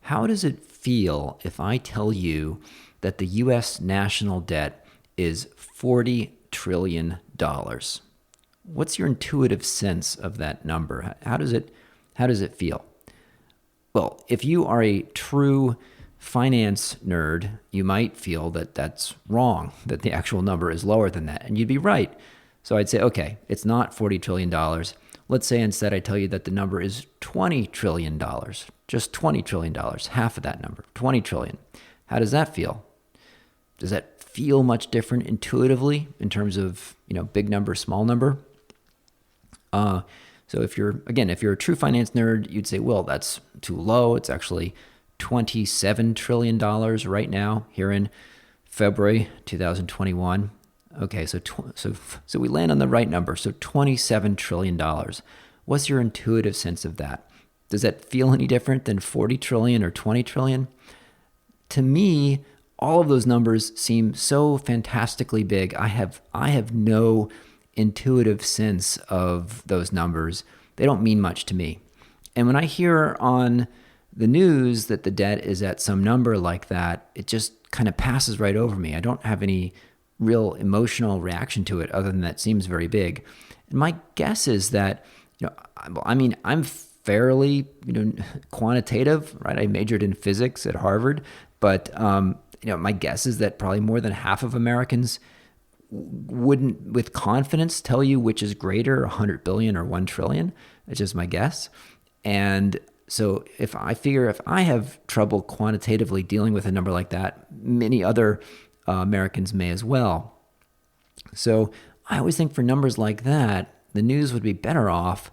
How does it feel if I tell you that the US national debt is $40 trillion? What's your intuitive sense of that number? How does it feel? Well, if you are a true finance nerd, you might feel that that's wrong, that the actual number is lower than that. And you'd be right. So I'd say, okay, it's not $40 trillion. Let's say instead I tell you that the number is $20 trillion, just $20 trillion, half of that number, 20 trillion. How does that feel? Does that feel much different intuitively in terms of, big number, small number? So if you're a true finance nerd, you'd say, well, that's too low. It's actually $27 trillion right now here in February 2021. Okay, so we land on the right number. So $27 trillion. What's your intuitive sense of that? Does that feel any different than 40 trillion or 20 trillion? To me, all of those numbers seem so fantastically big. I have no intuitive sense of those numbers. They don't mean much to me. And when I hear on the news that the debt is at some number like that, it just kind of passes right over me. I don't have any real emotional reaction to it other than that seems very big. And my guess is that, I'm fairly, quantitative, right? I majored in physics at Harvard, but, my guess is that probably more than half of Americans wouldn't with confidence tell you which is greater, 100 billion or 1 trillion. It's just my guess. And so if I have trouble quantitatively dealing with a number like that, many other Americans may as well. So I always think for numbers like that, the news would be better off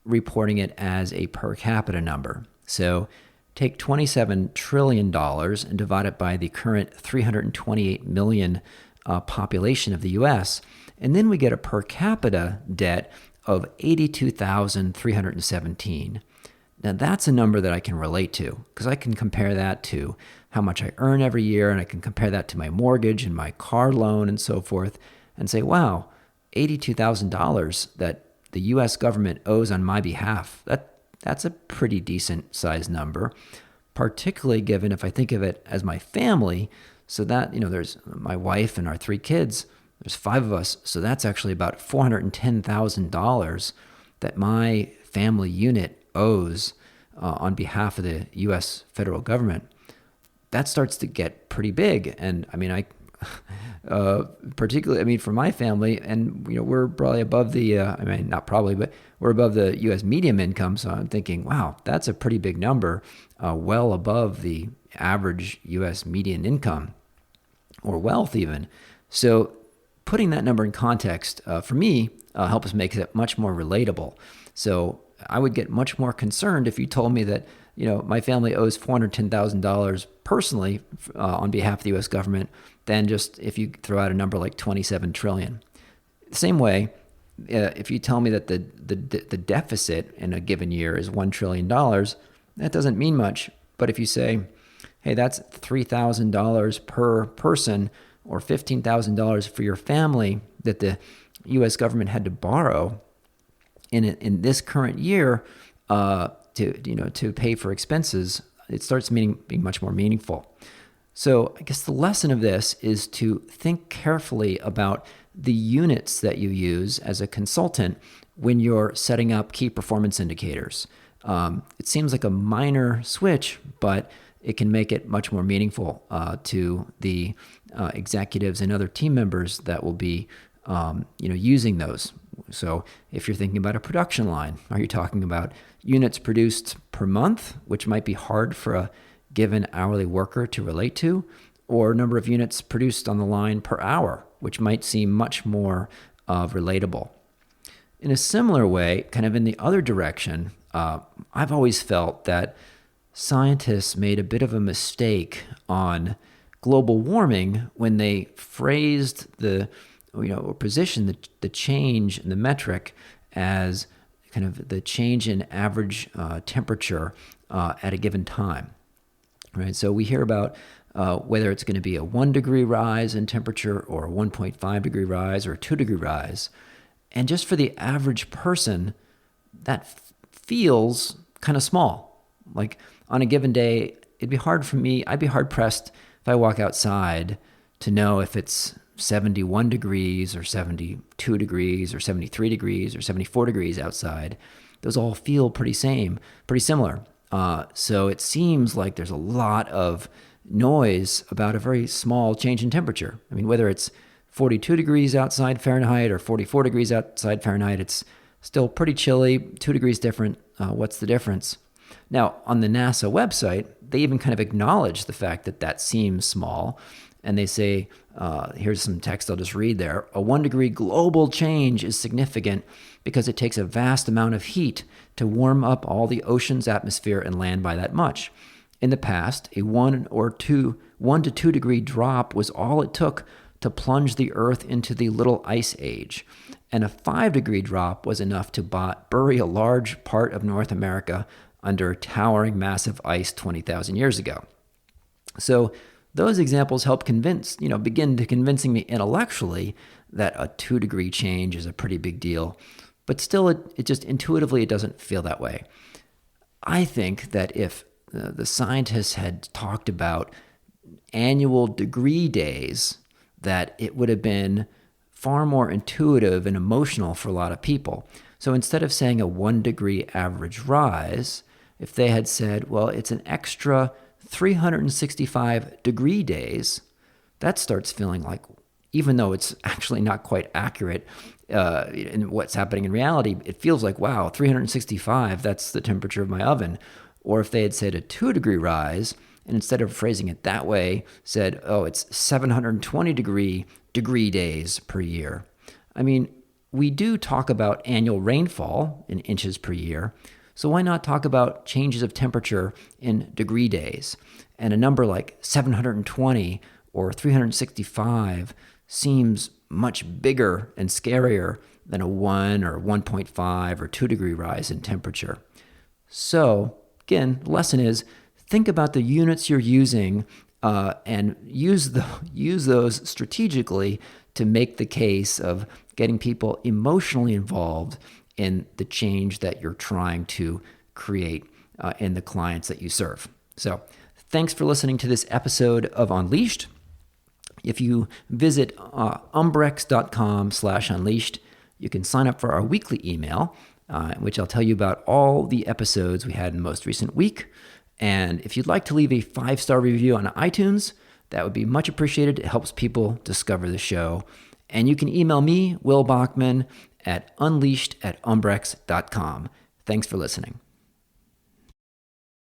reporting it as a per capita number. So take $27 trillion and divide it by the current 328 million population of the US, and then we get a per capita debt of 82,317. Now that's a number that I can relate to because I can compare that to how much I earn every year, and I can compare that to my mortgage and my car loan and so forth, and say, wow, $82,000 that the US government owes on my behalf. That's a pretty decent sized number, particularly given if I think of it as my family. So that, there's my wife and our 3 kids, there's 5 of us. So that's actually about $410,000 that my family unit owes on behalf of the U.S. federal government. That starts to get pretty big. And particularly, for my family, and, we're probably above the, not probably, but we're above the U.S. median income. So I'm thinking, wow, that's a pretty big number, well above the average U.S. median income or wealth even. So putting that number in context, for me, helps make it much more relatable. So I would get much more concerned if you told me that, my family owes $410,000 personally on behalf of the U.S. government than just if you throw out a number like 27 trillion. The same way, if you tell me that the deficit in a given year is $1 trillion, that doesn't mean much. But if you say, hey, that's $3,000 per person or $15,000 for your family that the U.S. government had to borrow in this current year to pay for expenses, it starts being much more meaningful. So I guess the lesson of this is to think carefully about the units that you use as a consultant when you're setting up key performance indicators. It seems like a minor switch, but it can make it much more meaningful to the executives and other team members that will be using those. So if you're thinking about a production line, are you talking about units produced per month, which might be hard for a given hourly worker to relate to, or number of units produced on the line per hour, which might seem much more relatable. In a similar way, kind of in the other direction, I've always felt that scientists made a bit of a mistake on global warming when they phrased or positioned the change in the metric as kind of the change in average temperature at a given time. Right, so we hear about whether it's going to be a 1 degree rise in temperature or a 1.5 degree rise or a 2 degree rise. And just for the average person, that feels kind of small. Like on a given day, it'd be hard for me. I'd be hard pressed if I walk outside to know if it's 71 degrees or 72 degrees or 73 degrees or 74 degrees outside. Those all feel pretty similar. So it seems like there's a lot of noise about a very small change in temperature. I mean, whether it's 42 degrees outside Fahrenheit or 44 degrees outside Fahrenheit, it's still pretty chilly, 2 degrees different. What's the difference? Now, on the NASA website, they even kind of acknowledge the fact that that seems small. And they say, here's some text I'll just read there. A 1 degree global change is significant because it takes a vast amount of heat to warm up all the ocean's atmosphere and land by that much. In the past, a 1 to 2 degree drop was all it took to plunge the Earth into the Little Ice Age. And a 5 degree drop was enough to bury a large part of North America under towering massive ice 20,000 years ago. So those examples help begin to convincing me intellectually that a 2 degree change is a pretty big deal. But still, it just intuitively, it doesn't feel that way. I think that if the scientists had talked about annual degree days, that it would have been far more intuitive and emotional for a lot of people. So instead of saying a 1 degree average rise, if they had said, well, it's an extra 365 degree days, that starts feeling like, even though it's actually not quite accurate in what's happening in reality, it feels like, wow, 365, that's the temperature of my oven. Or if they had said a 2 degree rise, and instead of phrasing it that way, said, oh, it's 720 degree days per year. I mean, we do talk about annual rainfall in inches per year, so why not talk about changes of temperature in degree days? And a number like 720 or 365 seems much bigger and scarier than a 1 or 1.5 or 2 degree rise in temperature. So, again, the lesson is, think about the units you're using and use those strategically to make the case of getting people emotionally involved in the change that you're trying to create in the clients that you serve. So thanks for listening to this episode of Unleashed. If you visit umbrex.com/unleashed, you can sign up for our weekly email, in which I'll tell you about all the episodes we had in the most recent week. And if you'd like to leave a 5-star review on iTunes, that would be much appreciated. It helps people discover the show. And you can email me, Will Bachman, at unleashed@umbrex.com. Thanks for listening.